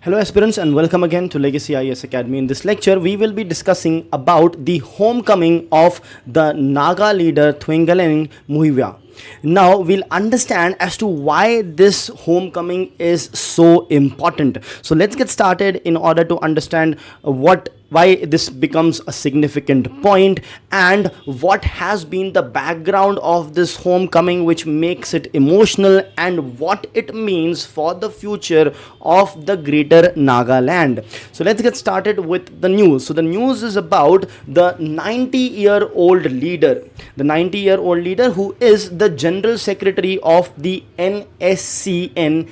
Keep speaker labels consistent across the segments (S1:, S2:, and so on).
S1: Hello aspirants and welcome again to Legacy IAS Academy. In this lecture, we will be discussing about the homecoming of the Naga leader Thuingaleng Muivah. Now we'll understand as to why this homecoming is so important. So let's get started in order to understand why this becomes a significant point and what has been the background of this homecoming which makes it emotional and what it means for the future of the greater Nagaland. So let's get started with the news. So the news is about the 90-year-old leader. The 90-year-old leader who is the General Secretary of the NSCN-IM,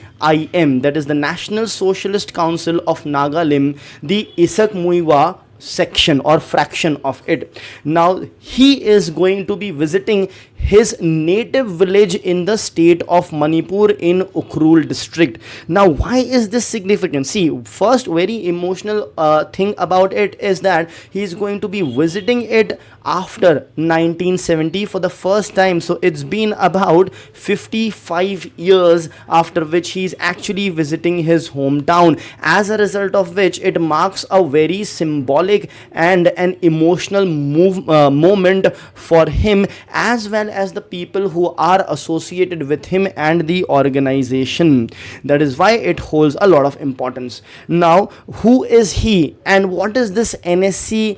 S1: that is the National Socialist Council of Nagalim, the Muivah section or fraction of it. Now he is going to be visiting his native village in the state of Manipur in Ukhrul district. Now why is this significant? See, first very emotional thing about it is that he is going to be visiting it after 1970 for the first time. So it's been about 55 years after which he's actually visiting his hometown, as a result of which it marks a very symbolic and an emotional moment for him as well as the people who are associated with him and the organization. That is why it holds a lot of importance. Now who is he and what is this NSCN-IM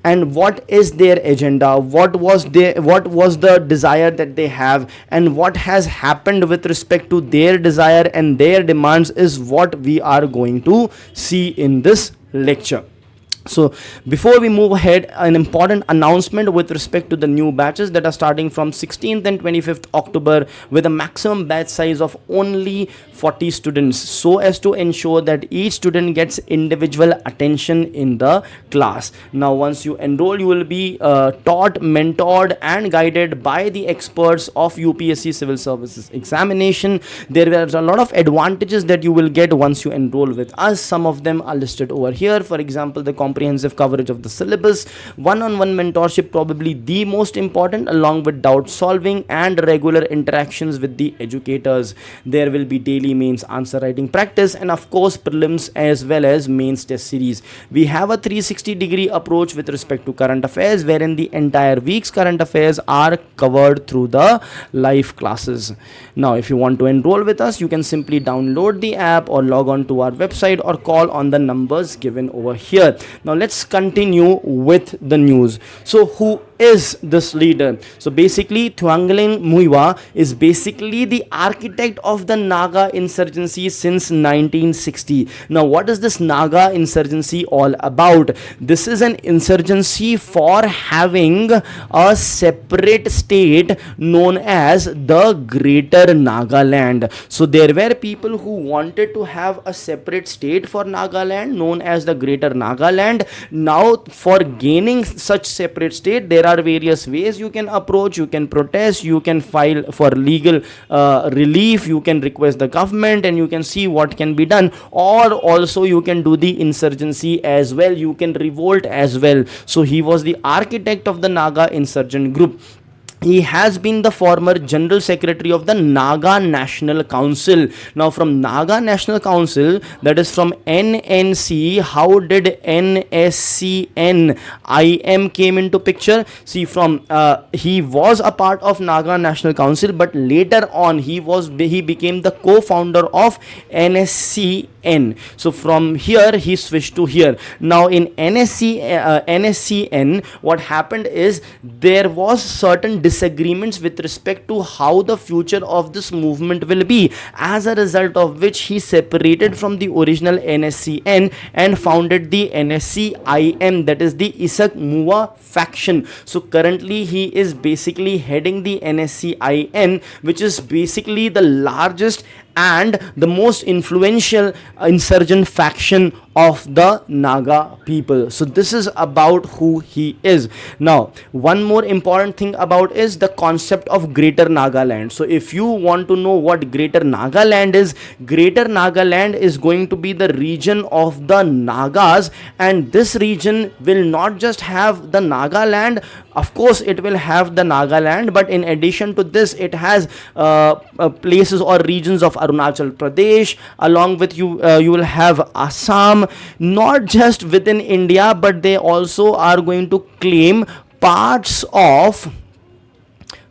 S1: and what is their agenda, what was the desire that they have, and what has happened with respect to their desire and their demands is what we are going to see in this lecture. So before we move ahead, an important announcement with respect to the new batches that are starting from 16th and 25th October with a maximum batch size of only 40 students, so as to ensure that each student gets individual attention in the class. Now once you enroll, you will be taught, mentored and guided by the experts of UPSC Civil Services examination. There are a lot of advantages that you will get once you enroll with us. Some of them are listed over here. For example, the comprehensive coverage of the syllabus, one-on-one mentorship, probably the most important, along with doubt solving and regular interactions with the educators. There will be daily mains answer writing practice and of course prelims as well as mains test series. We have a 360-degree approach with respect to current affairs, wherein the entire week's current affairs are covered through the live classes. Now if you want to enroll with us, you can simply download the app or log on to our website or call on the numbers given over here. Now let's continue with the news. So who is this leader? So basically Thuingaleng Muivah is basically the architect of the Naga insurgency since 1960. Now what is this Naga insurgency all about? This is an insurgency for having a separate state known as the Greater Nagaland. So there were people who wanted to have a separate state for Nagaland known as the Greater Nagaland. Now for gaining such separate state, there are various ways you can approach. You can protest, you can file for legal relief, you can request the government and you can see what can be done, or also you can do the insurgency as well, you can revolt as well. So he was the architect of the Naga insurgent group. He has been the former General Secretary of the Naga National Council. Now from Naga National Council, that is from NNC, how did NSCN-IM came into picture? See, from he was a part of Naga National Council, but later on he became the co-founder of NSCN. So from here he switched to here. Now in NSCN, what happened is there was certain disagreements with respect to how the future of this movement will be, as a result of which he separated from the original NSCN and founded the NSC-IM, that is the Muivah faction. So currently he is basically heading the NSC-IM, which is basically the largest and the most influential insurgent faction of the Naga people. So this is about who he is. Now one more important thing about is the concept of Greater Nagaland. So if you want to know what Greater Nagaland is, Greater Nagaland is going to be the region of the Nagas, and this region will not just have the Nagaland Of course it will have the Nagaland, but in addition to this it has places or regions of Arunachal Pradesh, along with you will have Assam, not just within India, but they also are going to claim parts of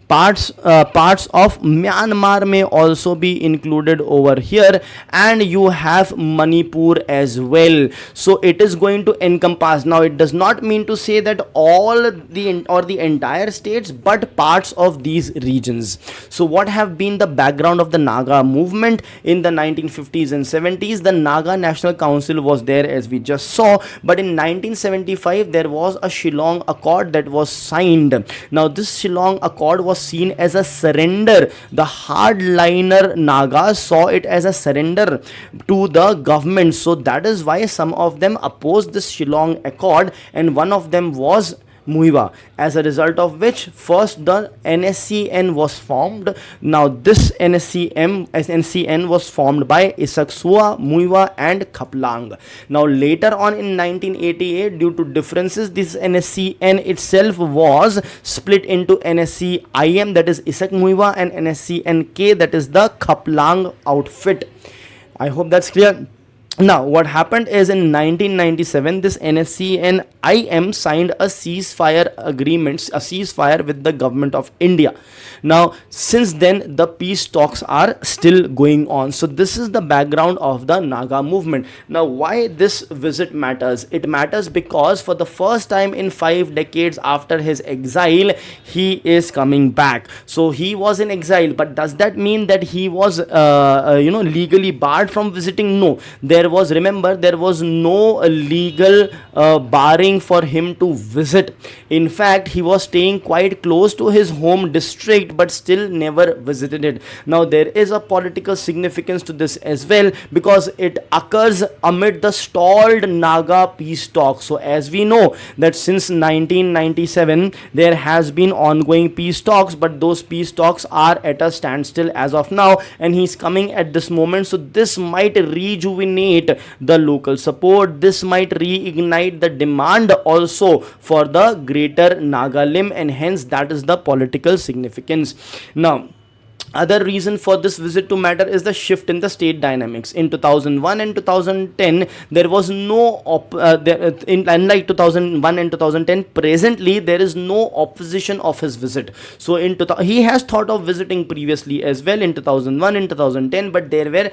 S1: parts of Myanmar may also be included over here, and you have Manipur as well. So it is going to encompass. Now it does not mean to say that all the entire states, but parts of these regions. So what have been the background of the Naga movement in the 1950s and 70s? The Naga National Council was there, as we just saw, but in 1975 there was a Shillong Accord that was signed. Now this Shillong Accord was seen as a surrender. The hardliner Nagas saw it as a surrender to the government. So that is why some of them opposed this Shillong Accord, and one of them was Muivah, as a result of which first the NSCN was formed. Now this NSCN was formed by Isaksua, Muivah and Khaplang. Now later on in 1988, due to differences, this NSCN itself was split into NSCN-IM, that is Isak Muivah, and NSCN-K, that is the Khaplang outfit. I hope that's clear. Now what happened is, in 1997 this NSCN-IM signed a ceasefire with the government of India. Now since then the peace talks are still going on. So this is the background of the Naga movement. Now why this visit matters? It matters because for the first time in 5 decades after his exile, he is coming back. So he was in exile, but does that mean that he was legally barred from visiting? No, there was no legal barring for him to visit. In fact, he was staying quite close to his home district, but still never visited it. Now there is a political significance to this as well, because it occurs amid the stalled Naga peace talks. So as we know that since 1997 there has been ongoing peace talks, but those peace talks are at a standstill as of now, and he's coming at this moment. So this might rejuvenate the local support. This might reignite the demand also for the greater Nagalim, and hence that is the political significance. Now other reason for this visit to matter is the shift in the state dynamics. In 2001 and 2010 there was no unlike 2001 and 2010, presently there is no opposition of his visit. So he has thought of visiting previously as well in 2001 and 2010, but there were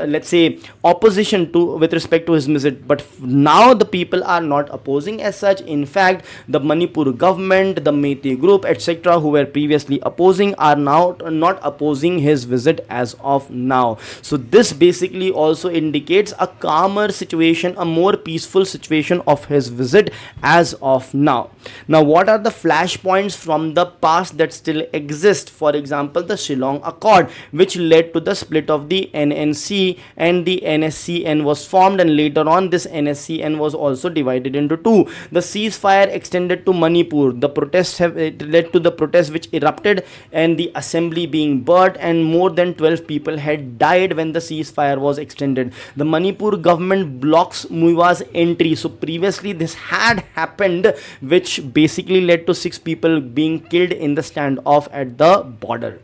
S1: let's say opposition with respect to his visit. But now the people are not opposing as such. In fact, the Manipur government, the Meitei group, etc., who were previously opposing, are now not opposing his visit as of now. So this basically also indicates a calmer situation, a more peaceful situation of his visit as of now. Now what are the flashpoints from the past that still exist? For example, the Shillong Accord, which led to the split of the NNC, and the NSCN was formed, and later on this NSCN was also divided into two. The ceasefire extended to Manipur. The protests it led to the protests which erupted and the assembly being burnt, and more than 12 people had died when the ceasefire was extended. The Manipur government blocks Muivah's entry. So previously this had happened, which basically led to 6 people being killed in the standoff at the border.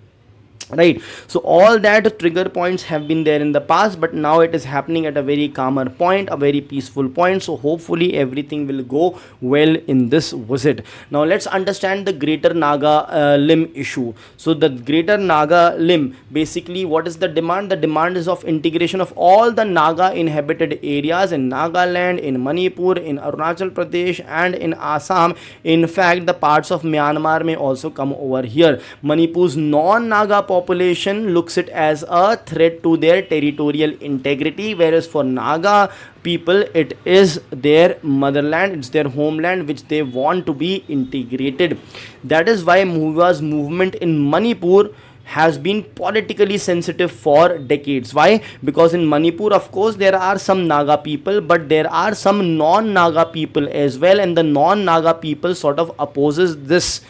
S1: Right, so all that trigger points have been there in the past, but now it is happening at a very calmer point, a very peaceful point. So hopefully everything will go well in this visit. Now let's understand the greater Nagalim issue. So the greater Nagalim, basically what is the demand? The demand is of integration of all the Naga inhabited areas in Nagaland, in Manipur, in Arunachal Pradesh and in Assam. In fact, the parts of Myanmar may also come over here. Manipur's non-Naga population looks it as a threat to their territorial integrity, whereas for Naga people it is their motherland, it's their homeland which they want to be integrated. That is why Muivah's movement in Manipur has been politically sensitive for decades. Why? Because in Manipur, of course, there are some Naga people, but there are some non-Naga people as well, and the non-Naga people sort of opposes this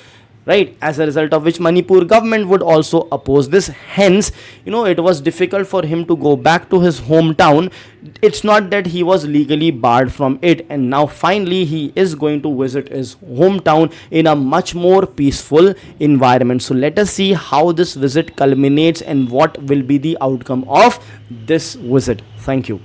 S1: right? As a result of which Manipur government would also oppose this. Hence, it was difficult for him to go back to his hometown. It's not that he was legally barred from it, and now finally he is going to visit his hometown in a much more peaceful environment. So let us see how this visit culminates and what will be the outcome of this visit. Thank you.